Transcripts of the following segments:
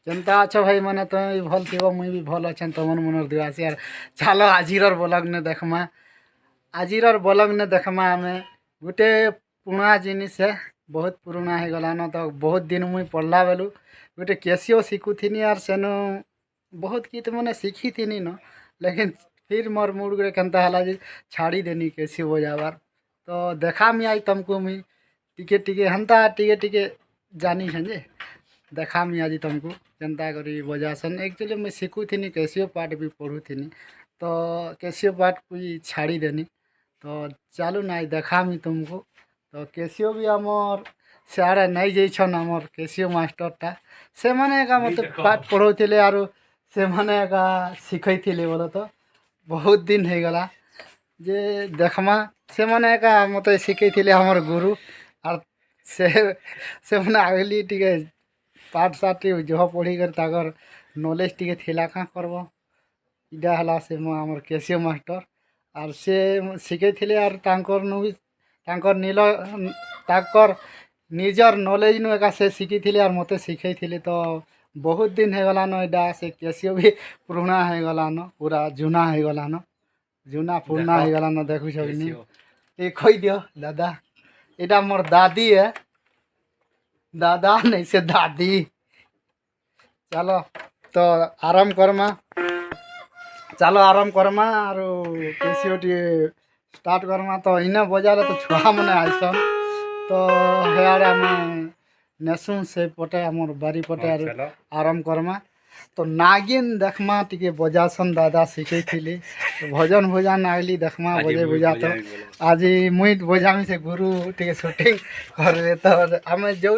केनता अच्छा भाई मैंने तुम भी भल थी मुई भी भल अच्छे तुम मनर दिवासी यार चलो आजिर ब्लॉग ने देखमा आजिर ब्लॉग ने देखमा आम गोटे पुणा जिनिस है बहुत पुराना हो गलान तो बहुत दिन मुई पढ़ला बेलू गोटे कैसियो शिखुनी और सेनु बहुत गीत मैंने शिखी थी न लेकिन फिर मोर मूड गुड़े केनता है छाड़ी देनी कैसियो बजाबार तो देखा मी आई तुमको मुई टिके टिके हेन्ता टिके टिके जानी जे देखा मी आज तुमको केनता करी बजासन एक्चुअली मुझे शिखुनी कैसियो पाठ भी पढ़ुनी तो कैसियो पाठ कोई छाड़ी देनी तो चलू ना देखा मी तुमको तो कैसियो भी आमर सियाड़े नहीं जाइछन आमर कैसियो मास्टरटा से माने का मत पाठ पढ़ौले आरो से माने का शिखैथिले बोलो तो बहुत दिन हो गला जे देखमा से माने का मत शिखैथिले हमर गुरु और से माने आगली टिके पाठ साठ जह पढ़ी कर ताकर नॉलेज टिके थिला का करब इटा हला से आमर कैसियो मास्टर और से शिखैथिले और तांकर नु भी तांकर नील ताकर निजर नॉलेज नु एका से शिखी और मते शिखैथिले तो बहुत दिन हो गलान इटा से कैसियो भी पुराना हो गलान पूरा जूना हो गलान जूना पुराना हो गलान देखु छबिनी ये कह दियो दादा इटा मोर दादी है दादा नहीं से दादी चलो तो आराम करमा चलो आराम करमा और कैसियो टी स्टार्ट करमा तो इना बजारे तो छुआ मैंने आइसन तो हेड़े आम नेसु से पटे आमर बारी पटे आराम करमा तो नागिन देखमा टिके बजासन दादा शिखैथिले तो भजन भजन आगली देखमा बजे बुझा तो आज मुई बजामी से गुरु टिके शूटिंग कर तो आम जो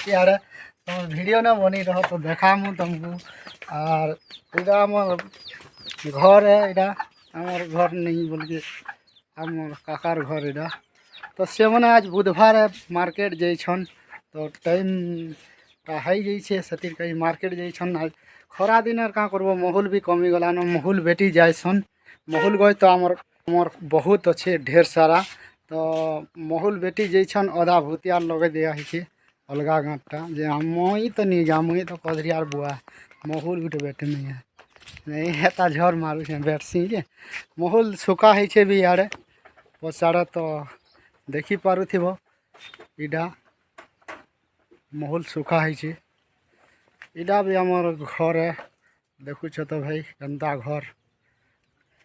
यार तुम वीडियो ना बनी रहो तो देखा मु तुमको और इटा आमर घर है इटा आमर घर नहीं बोल के आमर काकार घर इटा तो से मैंने आज बुधवार है मार्केट जाइछन तो टाइम हाई जाइए से कहीं मार्केट जाइछन आज खरा दिन क्या करब महूल भी कमी गलान महूल बेटी जाइसन महूल गए तो आमर आमर बहुत अच्छे ढेर सारा तो महूल बेटी जाइछन अदा भूतियार लगे दिया है अलगा गाँटा जे मुई तो नहीं जा मुई तो कदरियार बुआ महूल गोटे बेटे नहीं है नहीं हेता झर मारू से बैठसी जे महूल सुखा है भी यार पछाड़ तो देखी पारुथिबो इटा महूल सुखा है इटा भी आमर घर है देखुछ तो भाई केनता घर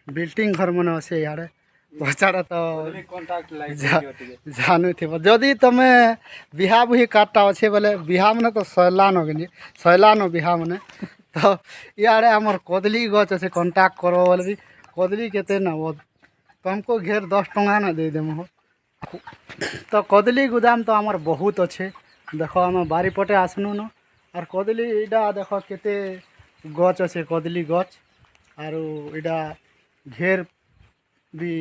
बिल्डिंग घर मन अच्छे यार पछाड़ तो जानू थी जदि तुम बिहा बुही काटा अच्छे बोले बिहा मैंने तो सैलान कि सैलान बिहा मैंने तो यार आमर कदली गच अच्छे कंटाक्ट करो बोले भी कदली केते ना वो तुमको घेर 10 टंका ना दे देम हो तो कदली गुदाम तो आमर बहुत अच्छे देख आम बारी पटे आसनु न और कदली इटा देख केते गच अच्छे कदली गच और इटा घेर भी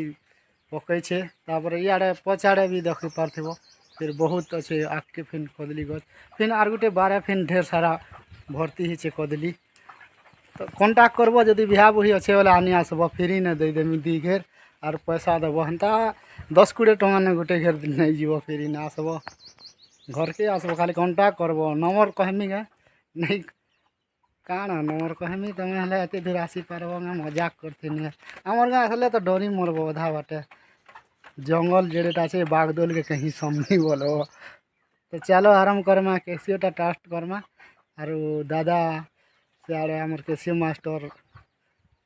पकई छे तापर इे पछाड़े भी देखी पार्थिव फिर बहुत अच्छे आगे फिर कदली गच फिर आर गोटे बारे फिर ढेर सारा भर्ती है कदली तो कंटाक्ट करब जदि बिहा बुही अच्छे बोले आनी आसब फ्री ने दे देमी 2 घेर और पैसा देव हेन्ता 10-20 टंका ने गोटे घेर नहीं जीव फ्री ने आसब घर के आसब खाली कंटाक्ट करब नंबर कहमी गे नहीं काण नंबर कहमी तुम हेल्ले एत दूर आसी पारब मजाक करथिनी आमर गाँ हेल्ले तो डरी मरब अधा बाटे जंगल जेडेटा से बागदोल के कहीं समनी बोलो तो चलो आराम करमा कैसियोटा टास्ट करमा और दादा सियाड़े आमर कैसियो मास्टर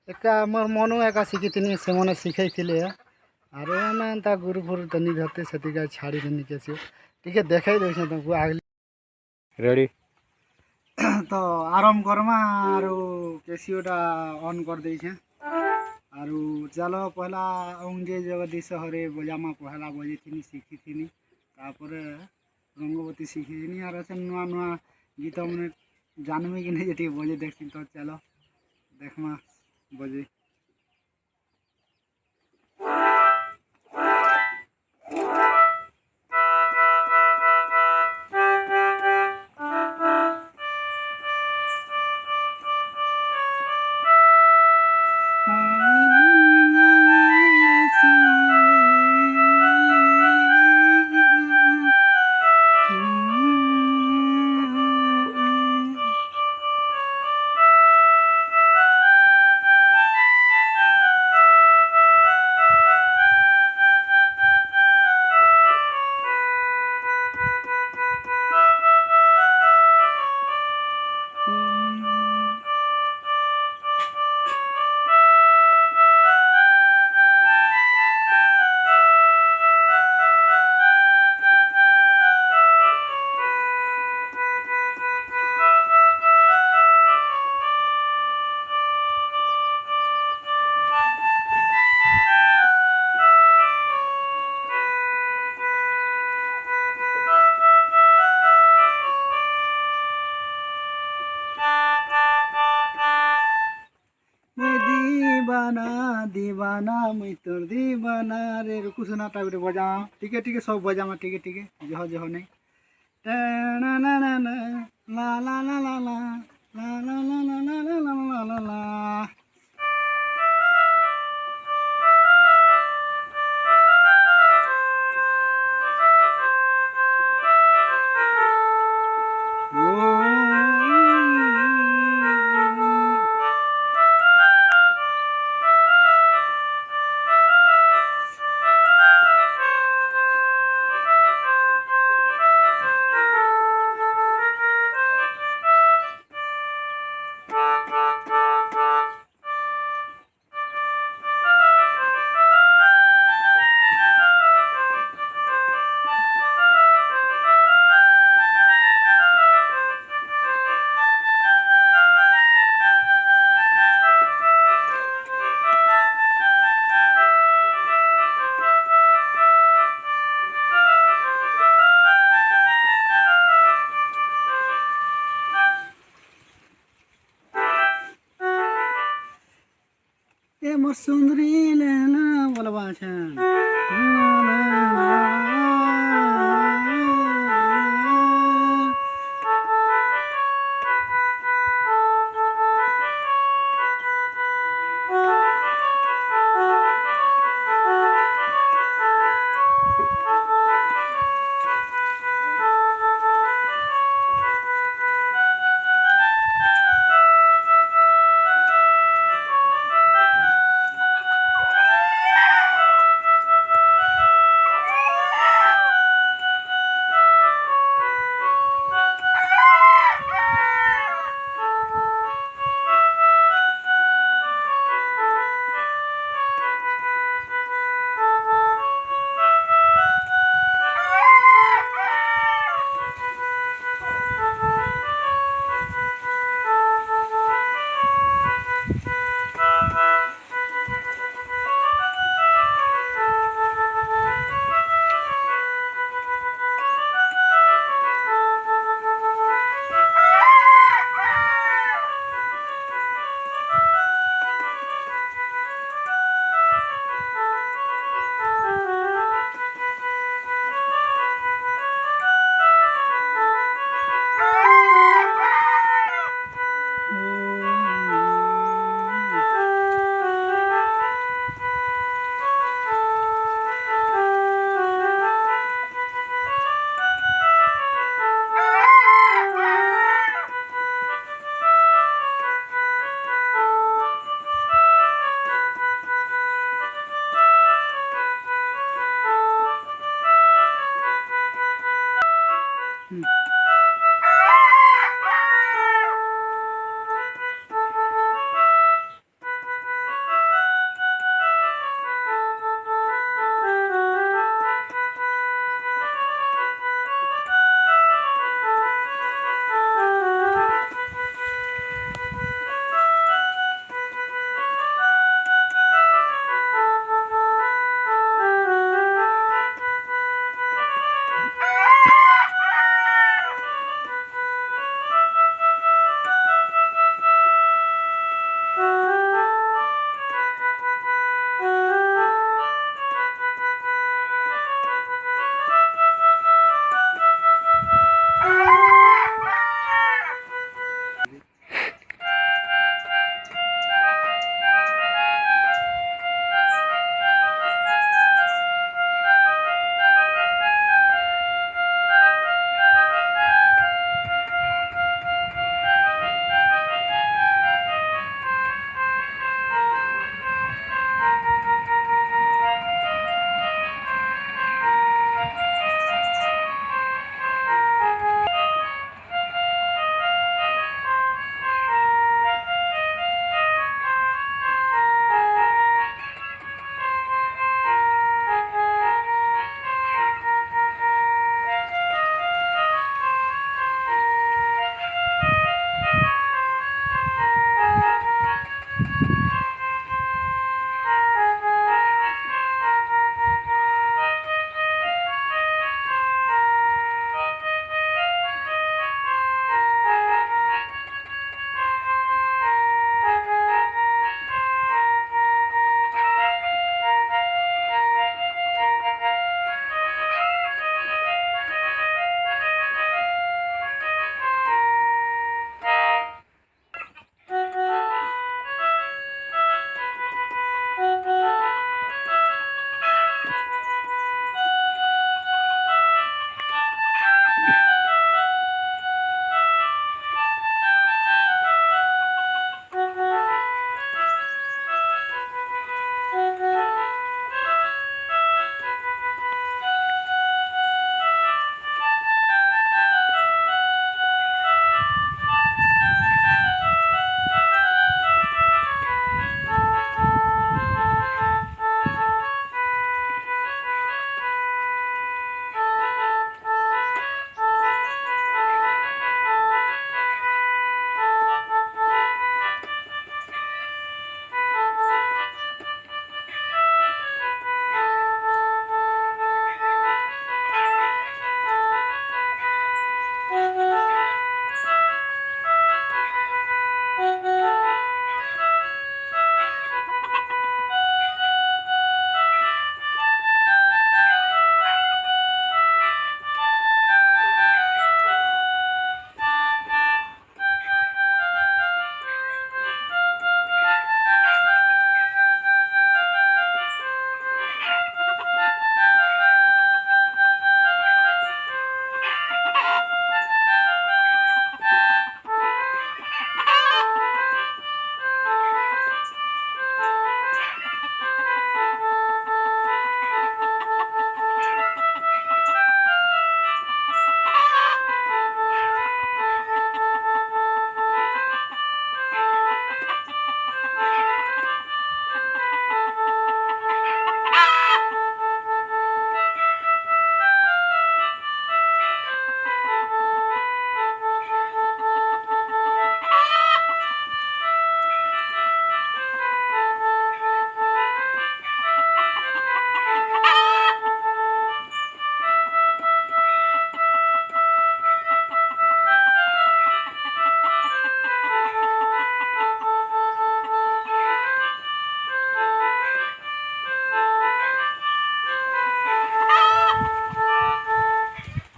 एक आमर मनु एका शिखी से मैंने शिखैथिले और एनता गुरु फुरु तो नहीं धरते से छाड़ी देनी कैसियो ठीक है देखाई दे तुमको आगली रेडी तो आराम करमा और कैसियोटा ऑन कर दे और चलो पहला अंगे जगदीश हरे बजामा पहला बजे थी शिखी थी तापर रंगवती शिखी थी और अच्छे नुआ नुआ गीत मैंने जानवी कि नहीं जी बजे देखी तो चलो देखमा बजे दीवाना दीवाना मुई तोर दीवाना रे रुकु सुना ता गुटे बजा टिके सब बजा मा टिके जह जह नहीं ना ना ना ना ला ला ला ला ला ला ला ला ला ला ला ला ला ला मोर सुंदरी लेना बोलबा छे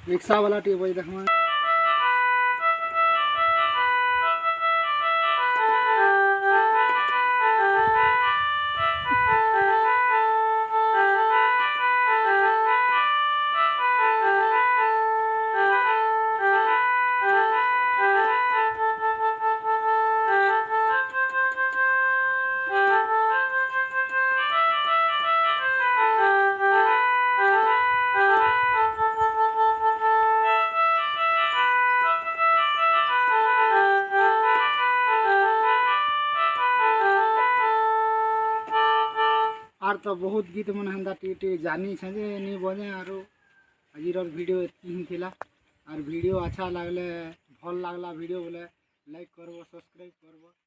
रिक्शा वाला टी बज देखमा आर तो बहुत गीत मन हेन्दा टी जानी छे जे नी बजे आरो आजिर वीडियो एतकी ही थिला और वीडियो अच्छा लागले भल लागला वीडियो बोले लाइक करबो सब्सक्राइब करबो।